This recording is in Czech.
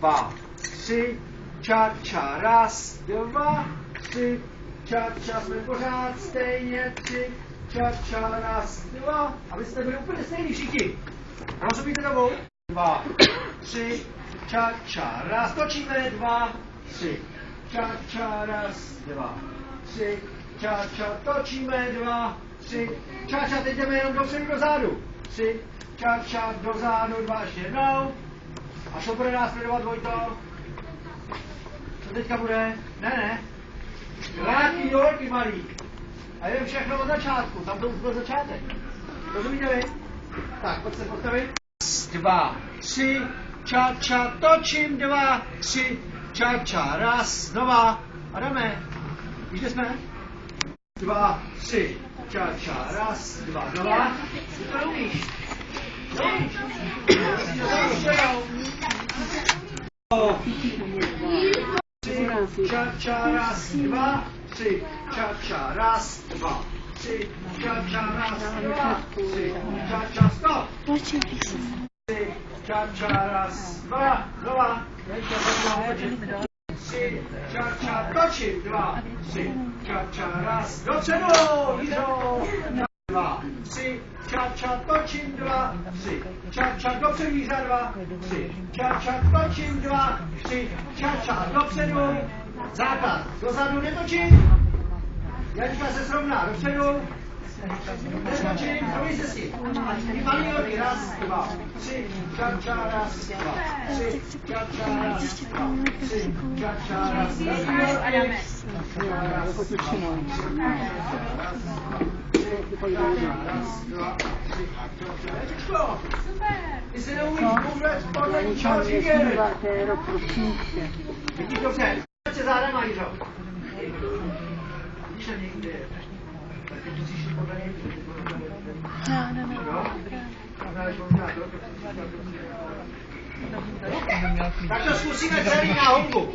2, 3, ča, ča, raz, 2, 3, ča, ča, jsme pořád stejně, 3, ča, ča, raz, 2, abyste byli úplně stejný všichni. Rozumíte tomu? 2, 3, ča, ča, raz, točíme, 2, 3, ča, ča, raz, 2, 3, ča, ča, točíme, 2, 3, ča, ča, teď jdeme jenom dopředu dozadu, 3, ča, ča, dozadu, 2, ještě jednou, a šo bude následovat, Vojto? Co teďka bude? Ne. Vrátí dolky malý. A jdem všechno od začátku, tam to už byl začátek. Rozumíte vy? Tak, pojď se postavit. 2, 3, ča, ča, točím, 2, 3, ča, ča, raz, znova. A jdeme. Víš, kde jsme? 2, 3, ča, ča, raz, 2, znova. Ty to neumíš. Neumíš. Ča, ča, raz, 2, 3, ča, ča, raz, 2, 3, ča, ča, raz, 2, 3, ča, ča, stop. 3, ča, ča, raz, 2, znova. 3, ča, ča, točím, 2, 3, ča, ča, raz, dopředu, Jiřo. 2, 3, ča, ča, točím, 2, 3, ča, ča, dopředu, Jiřa, 2, 3, ča, ča, točím, 2, 3, ča, ča, dopředu, základ, dozadu netočím, Jačka se srovná, dopředu, netočím, rovný se s tím, a ty malý nohy, raz, 2, 3, ča, ča, raz, 2, 3, ča, ča, raz, 2, 3, ča, ča, raz, 2, ty se neumíš vůbec podle ničeho říkat. Vidíš dobře, se zádama, Jiřo. Vidíš, že někde je. Tak ty musíš podle něj. Tak to zkusíme celý na hongu.